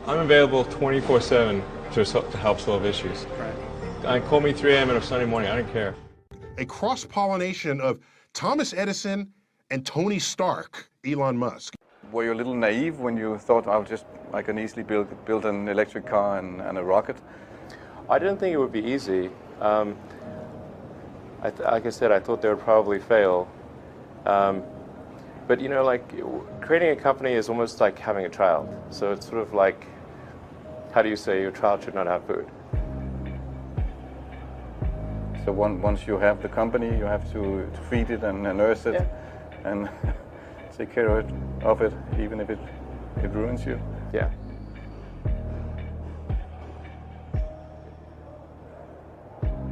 I'm available 24/7 to help solve issues. Call me 3 a.m. on a Sunday morning, I don't care. A cross-pollination of Thomas Edison and Tony Stark, Elon Musk. Were you a little naive when you thought I can easily build an electric car and a rocket? I didn't think it would be easy. Like I said, I thought they would probably fail. But you know, like creating a company is almost like having a child. So it's sort of like, how do you say your child should not have food? So once you have the company, you have to feed it and nurse it, and take care of it, even if it ruins you. Yeah.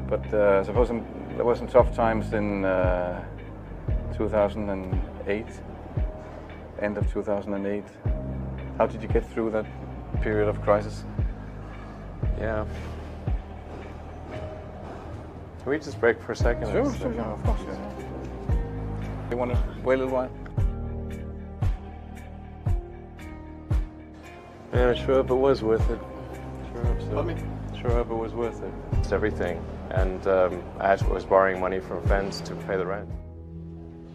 But suppose there were some tough times in 2008, end of 2008. How did you get through that period of crisis? Yeah. Can we just break for a second? Sure, of course. Yeah. You want to wait a little while? Man, I sure hope it was worth it. Sure hope so. Pardon me? Sure hope it was worth it. It's everything. And I actually was borrowing money from friends to pay the rent.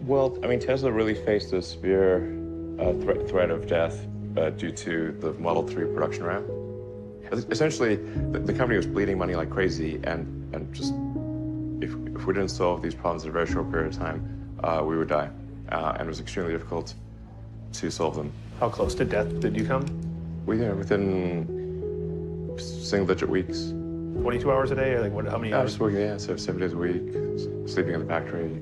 Well, I mean, Tesla really faced a severe threat of death due to the Model 3 production ramp. Essentially, the company was bleeding money like crazy, and just if we didn't solve these problems in a very short period of time, we would die. And it was extremely difficult to solve them. How close to death did you come? Within single-digit weeks. 22 hours a day, or like what? How many I hours? was working, so 7 days a week, sleeping in the factory.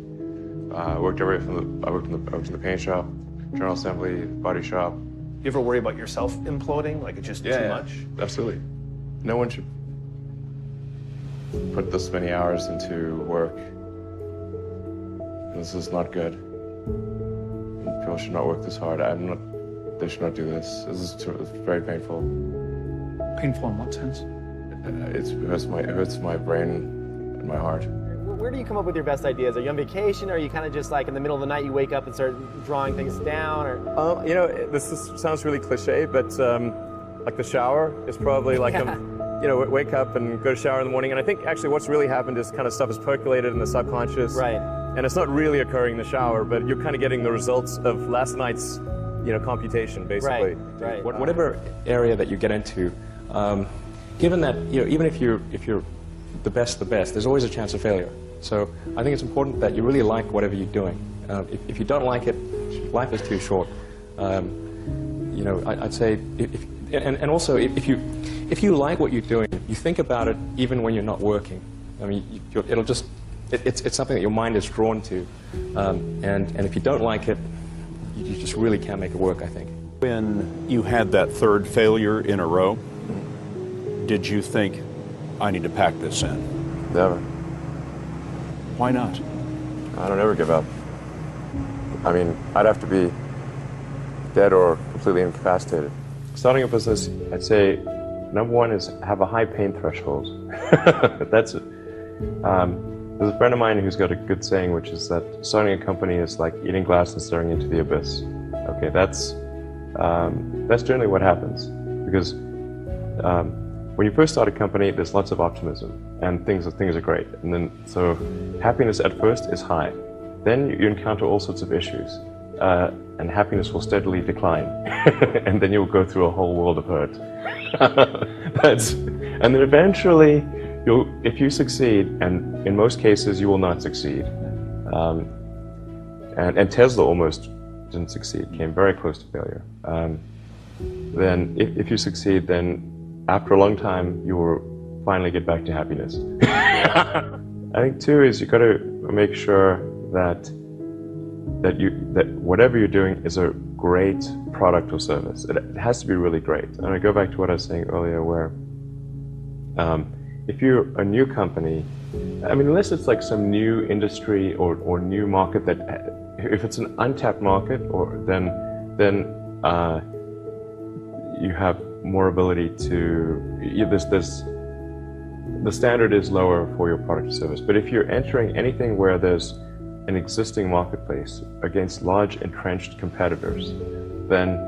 I worked in the paint shop, general assembly, body shop. You ever worry about yourself imploding? Like it's just too much? Absolutely. No one should put this many hours into work. This is not good. People should not work this hard. They should not do this. This is very painful. Painful in what sense? It hurts my brain and my heart. Where do you come up with your best ideas? Are you on vacation, or are you kind of just like in the middle of the night you wake up and start drawing things down? Or you know, sounds really cliche, but like the shower is probably like wake up and go to shower in the morning. And I think actually what's really happened is kind of stuff is percolated in the subconscious. Right. And it's not really occurring in the shower, but you're kind of getting the results of last night's computation, basically. Right. Whatever area that you get into, given that even if you're the best, there's always a chance of failure. So I think it's important that you really like whatever you're doing. If you don't like it, life is too short. I'd say, and also if you like what you're doing, you think about it even when you're not working. I mean, it's something that your mind is drawn to, and if you don't like it, you just really can't make it work, I think. When you had that third failure in a row, did you think, I need to pack this in? Never. Why not? I don't ever give up. I mean, I'd have to be dead or completely incapacitated. Starting a business, I'd say, number one is have a high pain threshold. That's it. There's a friend of mine who's got a good saying, which is that starting a company is like eating glass and staring into the abyss. Okay, that's generally what happens, because when you first start a company, there's lots of optimism and things are great, and then so happiness at first is high. Then you encounter all sorts of issues, and happiness will steadily decline, and then you'll go through a whole world of hurt. And then eventually, if you succeed, and in most cases you will not succeed, and Tesla almost didn't succeed, came very close to failure. Then if you succeed, then after a long time you will finally get back to happiness. I think too is you got to make sure that whatever you're doing is a great product or service. It has to be really great. And I go back to what I was saying earlier, where if you're a new company, I mean, unless it's like some new industry or new market that, if it's an untapped market, then you have more ability to, the standard is lower for your product or service. But if you're entering anything where there's an existing marketplace against large entrenched competitors, then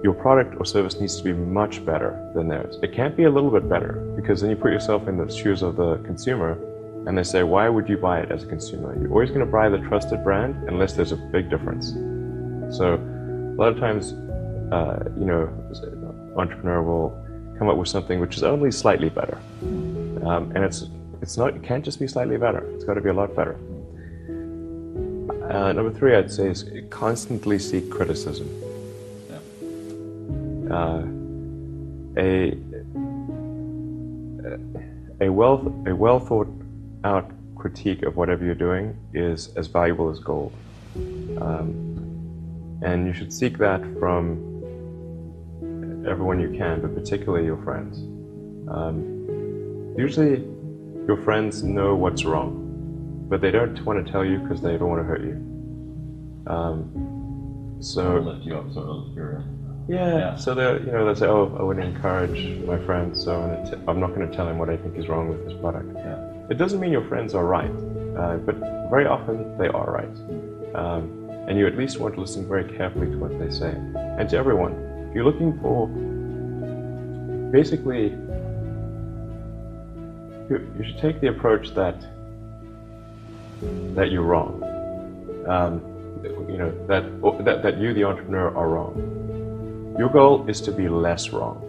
your product or service needs to be much better than theirs. It can't be a little bit better, because then you put yourself in the shoes of the consumer and they say, why would you buy it as a consumer? You're always going to buy the trusted brand unless there's a big difference. So a lot of times, entrepreneur will come up with something which is only slightly better. And it can't just be slightly better. It's got to be a lot better. Number 3, I'd say, is constantly seek criticism. A well thought out critique of whatever you're doing is as valuable as gold. And you should seek that from everyone you can, but particularly your friends. Usually your friends know what's wrong, but they don't want to tell you because they don't want to hurt you. So lift you up, sort of your. So they'll say, oh, I would encourage my friend, so I'm not going to tell him what I think is wrong with his product. It doesn't mean your friends are right, but very often they are right. And you at least want to listen very carefully to what they say. And to everyone, if you're looking for, basically, you should take the approach that you're wrong. That you, the entrepreneur, are wrong. Your goal is to be less wrong.